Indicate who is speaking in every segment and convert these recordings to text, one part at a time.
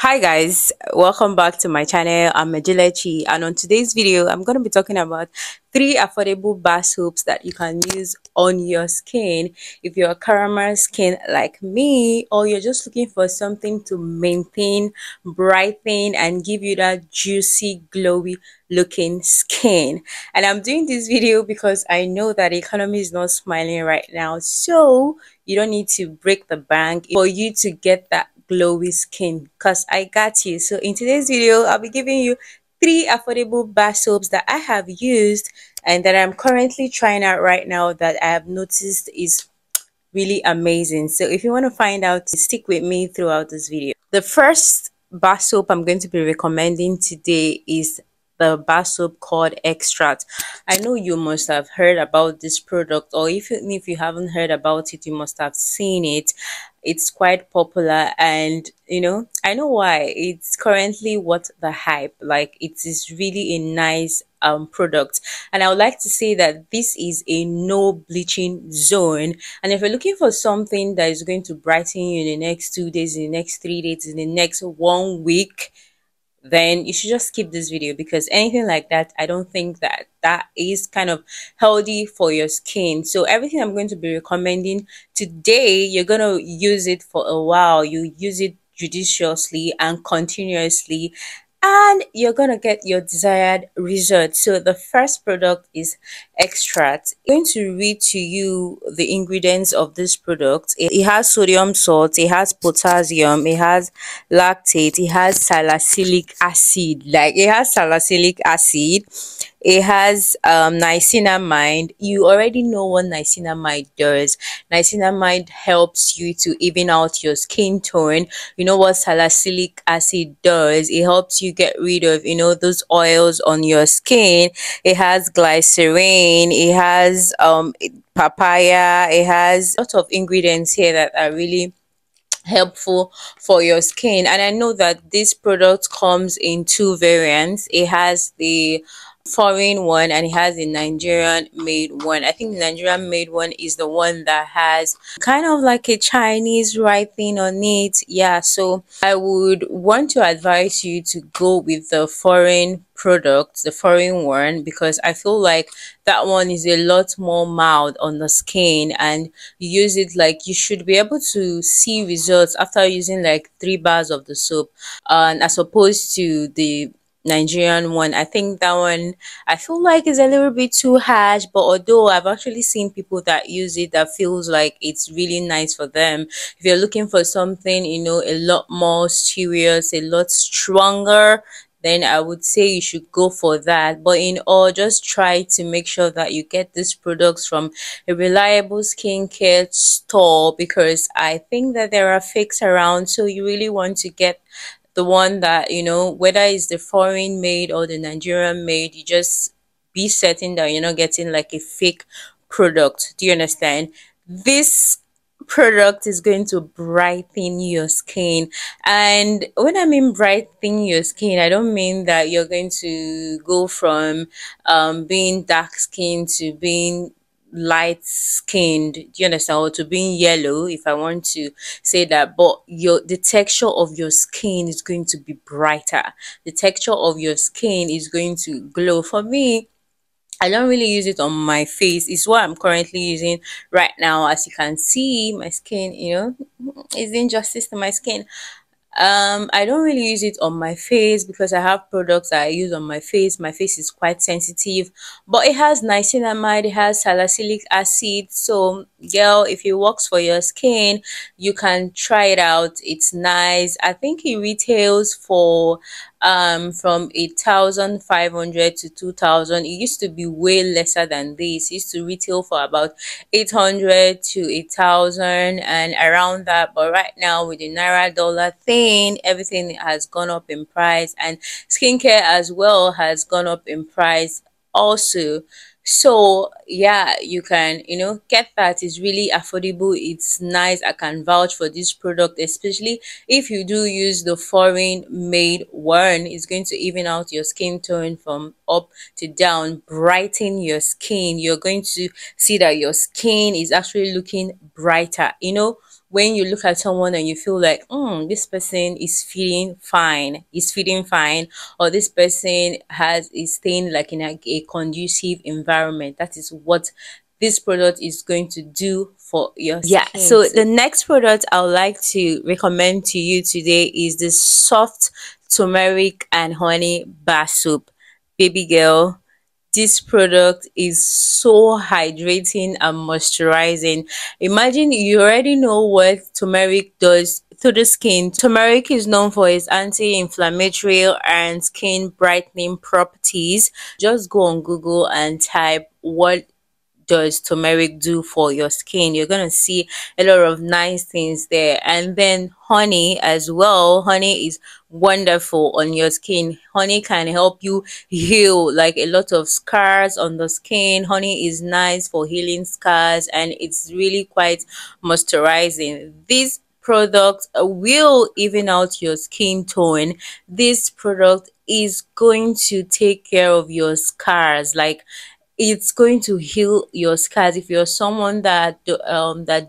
Speaker 1: Hi guys, welcome back to my channel. I'm Majilechi, and on today's video I'm going to be talking about three affordable bar soaps that you can use on your skin if you're a caramel skin like me, or you're just looking for something to maintain, brighten and give you that juicy glowy looking skin. And I'm doing this video because I know that the economy is not smiling right now, so you don't need to break the bank for you to get that glowy skin, because I got you. So in today's video I'll be giving you three affordable bar soaps that I have used and that I'm currently trying out right now that I have noticed is really amazing. So if you want to find out, stick with me throughout this video. The first bar soap I'm going to be recommending today is the bar soap called Extract. I know you must have heard about this product, or if you haven't heard about it, you must have seen it. It's quite popular, and I know why. It's currently what the hype. Like, it is really a nice product, and I would like to say that this is a no bleaching zone. And if you're looking for something that is going to brighten you in the next 2 days, in the next 3 days, in the next 1 week, then you should just skip this video, because anything like that, I don't think that that is kind of healthy for your skin. So everything I'm going to be recommending today, you're going to use it for a while. You use it judiciously and continuously, and you're gonna get your desired result. So the first product is Extract. I'm going to read to you the ingredients of this product. It has sodium salt, it has potassium, it has lactate, it has salicylic acid. Like, it has salicylic acid, it has niacinamide. You already know what niacinamide does. Niacinamide helps you to even out your skin tone. You know what salicylic acid does? It helps you get rid of those oils on your skin. It has glycerin, it has papaya, it has a lot of ingredients here that are really helpful for your skin. And I know that this product comes in two variants. It has the foreign one and it has the Nigerian made one. I think the Nigerian made one is the one that has kind of like a Chinese writing on it. Yeah, so I would want to advise you to go with the foreign product, the foreign one, because I feel like that one is a lot more mild on the skin, and you use it, like, you should be able to see results after using like 3 bars of the soap, and as opposed to the Nigerian one. I think that one, I feel like, is a little bit too harsh, but although I've actually seen people that use it that feels like it's really nice for them. If you're looking for something, a lot more serious, a lot stronger, then I would say you should go for that. But in all, just try to make sure that you get these products from a reliable skincare store, because I think that there are fakes around. So you really want to get the one that, whether it's the foreign made or the Nigerian made, you just be certain that you're not getting like a fake product. Do you understand? This product is going to brighten your skin. And when I mean brighten your skin, I don't mean that you're going to go from being dark skinned to being light skinned, do you understand, or to being yellow, if I want to say that. But the texture of your skin is going to be brighter, the texture of your skin is going to glow. For me, I don't really use it on my face. It's what I'm currently using right now. As you can see, my skin, is doing justice to my skin. I don't really use it on my face because I have products that I use on my face. My face is quite sensitive, but it has niacinamide, it has salicylic acid. So girl, if it works for your skin, you can try it out. It's nice. I think it retails for from 8,500 to 2,000. It used to be way lesser than this. It used to retail for about 800 to 1,000 and around that. But right now, with the Naira dollar thing, everything has gone up in price, and skincare as well has gone up in price also. So yeah, you can get that. It's really affordable, it's nice. I can vouch for this product, especially if you do use the foreign made one. It's going to even out your skin tone from up to down, brighten your skin. You're going to see that your skin is actually looking brighter. when you look at someone and you feel like, this person is feeding fine, or this person is staying like in a conducive environment. That is what this product is going to do for your skin. Yeah, so the next product I would like to recommend to you today is the soft turmeric and honey bar soap. Baby girl, this product is so hydrating and moisturizing. Imagine you already know what turmeric does to the skin. Turmeric is known for its anti-inflammatory and skin brightening properties. Just go on Google and type what does turmeric do for your skin. You're gonna see a lot of nice things there. And then honey as well. Honey is wonderful on your skin. Honey can help you heal like a lot of scars on the skin. Honey is nice for healing scars, and it's really quite moisturizing. This product will even out your skin tone. This product is going to take care of your scars. Like, it's going to heal your scars. If you're someone that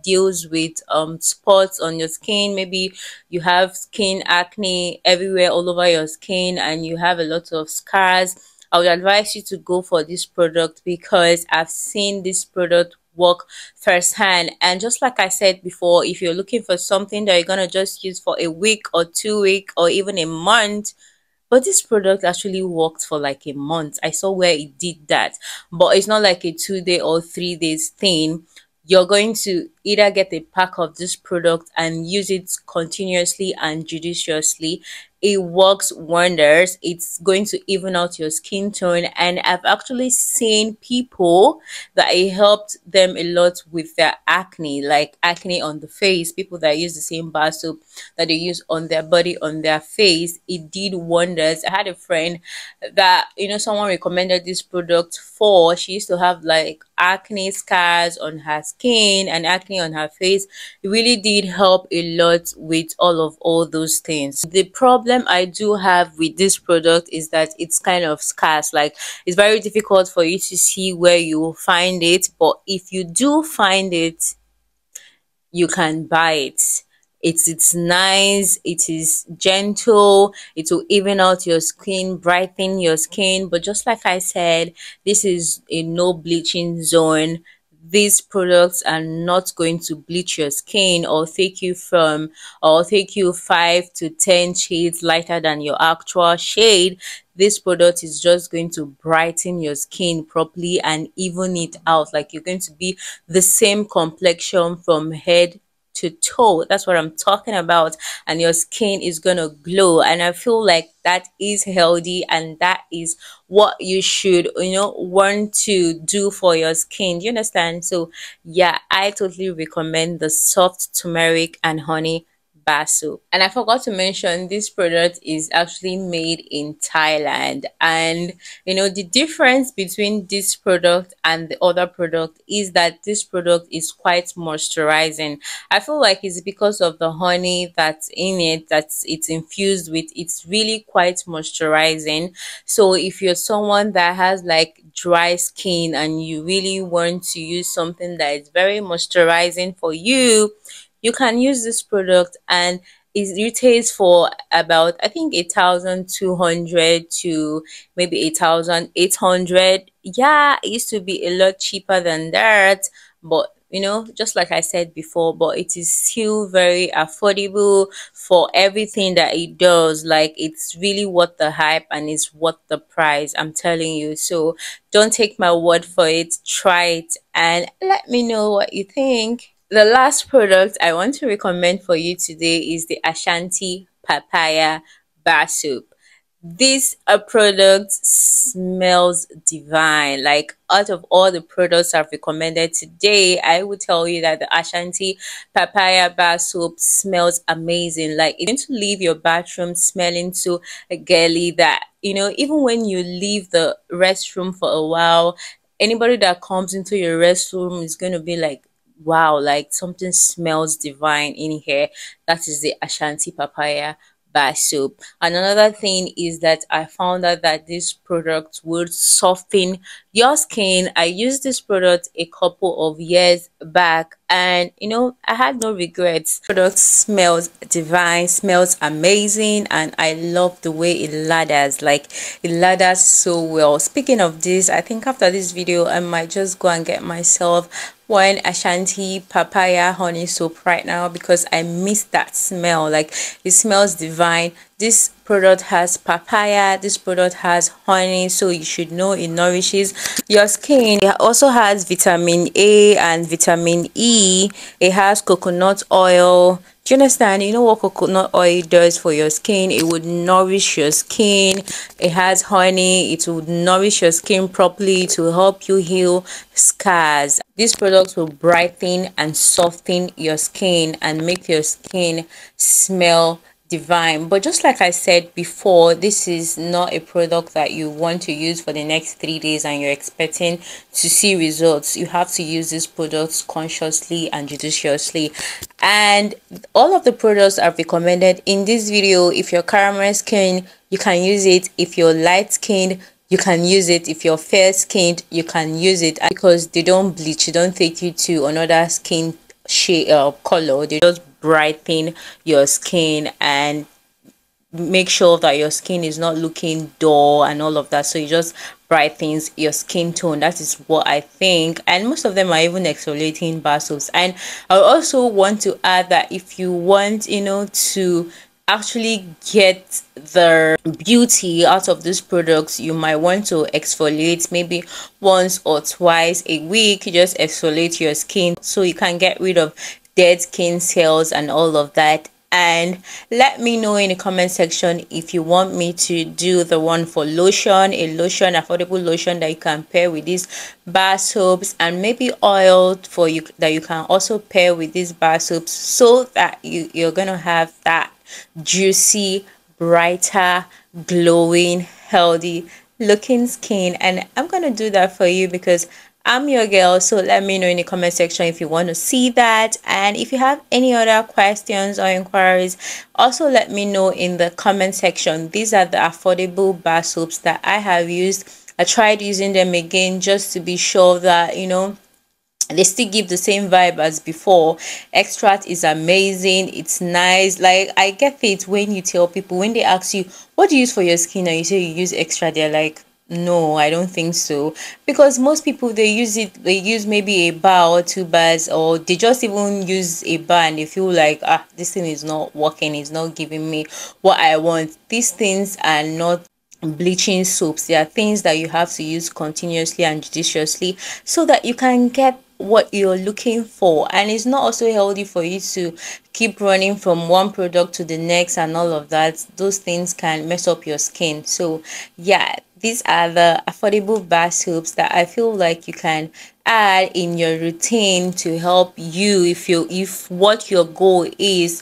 Speaker 1: deals with spots on your skin, maybe you have skin acne everywhere all over your skin and you have a lot of scars, I would advise you to go for this product, because I've seen this product work firsthand. And just like I said before, if you're looking for something that you're gonna just use for a week or 2 week or even a month, but this product actually worked for like a month. I saw where it did that, but it's not like a 2 day or 3 days thing. You're going to either get a pack of this product and use it continuously and judiciously. It works wonders. It's going to even out your skin tone, and I've actually seen people that it helped them a lot with their acne, like acne on the face. People that use the same bar soap that they use on their body, on their face, it did wonders. I had a friend that, someone recommended this product for. She used to have like acne scars on her skin and acne on her face. It really did help a lot with all those things. The problem I do have with this product is that it's kind of scarce. Like, it's very difficult for you to see where you will find it, but if you do find it, you can buy it. It's nice, it is gentle, it will even out your skin, brighten your skin. But just like I said, this is a no bleaching zone. These products are not going to bleach your skin or take you 5 to 10 shades lighter than your actual shade. This product is just going to brighten your skin properly and even it out. Like, you're going to be the same complexion from head to toe. That's what I'm talking about. And your skin is gonna glow, and I feel like that is healthy, and that is what you should want to do for your skin. Do you understand? So yeah, I totally recommend the soft turmeric and honey bar soap. And I forgot to mention, this product is actually made in Thailand. And the difference between this product and the other product is that this product is quite moisturizing. I feel like it's because of the honey that's in it, it's infused with. It's really quite moisturizing. So if you're someone that has like dry skin and you really want to use something that is very moisturizing for you, you can use this product, and it retails for about, I think, 1,200 to maybe 1,800. Yeah, it used to be a lot cheaper than that, but just like I said before, but it is still very affordable for everything that it does. Like, it's really worth the hype and it's worth the price, I'm telling you. So don't take my word for it, try it and let me know what you think. The last product I want to recommend for you today is the Ashanti Papaya Bar Soap. This product smells divine. Like, out of all the products I've recommended today, I would tell you that the Ashanti Papaya Bar Soap smells amazing. Like, it's going to leave your bathroom smelling so girly that, even when you leave the restroom for a while, anybody that comes into your restroom is going to be like, wow, like something smells divine in here. That is the Ashanti Papaya bar soap. And another thing is that I found out that this product would soften your skin. I used this product a couple of years back and you know, I had no regrets. Product smells divine, smells amazing, and I love the way it lathers. Like, it lathers so well. Speaking of this, I think after this video I might just go and get myself one Ashanti papaya honey soap right now, because I miss that smell. Like, it smells divine. This product has papaya, this product has honey, so you should know it nourishes your skin. It also has vitamin A and vitamin E. It has coconut oil. Do you understand? You know what coconut oil does for your skin? It would nourish your skin. It has honey. It would nourish your skin properly to help you heal scars. These products will brighten and soften your skin and make your skin smell divine. But just like I said before, this is not a product that you want to use for the next 3 days and you're expecting to see results. You have to use these products consciously and judiciously. And all of the products are recommended in this video. If you're caramel skin, you can use it. If you're light skinned, you can use it. If you're fair skinned, you can use it, because they don't bleach, they don't take you to another skin shade color. They just brighten your skin and make sure that your skin is not looking dull and all of that. So it just brightens your skin tone. That is what I think. And most of them are even exfoliating bar soaps. And I also want to add that if you want, you know, to actually get the beauty out of these products, you might want to exfoliate maybe once or twice a week. You just exfoliate your skin so you can get rid of dead skin cells and all of that. And let me know in the comment section if you want me to do the one for lotion, a lotion, affordable lotion that you can pair with these bar soaps, and maybe oil for you that you can also pair with these bar soaps, so that you're gonna have that juicy, brighter, glowing, healthy looking skin. And I'm gonna do that for you because I'm your girl. So let me know in the comment section if you want to see that. And if you have any other questions or inquiries, also let me know in the comment section. These are the affordable bar soaps that I have used. I tried using them again just to be sure that, you know, they still give the same vibe as before. Extract is amazing, it's nice. Like, I get it when you tell people, when they ask you what do you use for your skin and you say you use Extract, they're like, no, I don't think so. Because most people, they use maybe a bar or 2 bars, or they just even use a bar and they feel like, ah, this thing is not working, it's not giving me what I want. These things are not bleaching soaps. They are things that you have to use continuously and judiciously so that you can get what you're looking for. And it's not also healthy for you to keep running from one product to the next and all of that. Those things can mess up your skin. So yeah, these are the affordable bar soaps that I feel like you can add in your routine to help you if what your goal is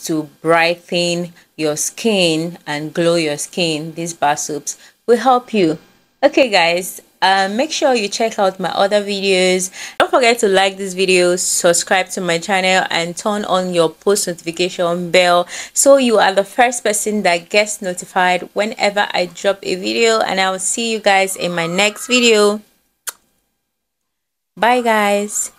Speaker 1: to brighten your skin and glow your skin. These bar soaps will help you. Okay guys, make sure you check out my other videos. Don't forget to like this video, subscribe to my channel, and turn on your post notification bell so you are the first person that gets notified whenever I drop a video. And I will see you guys in my next video. Bye guys.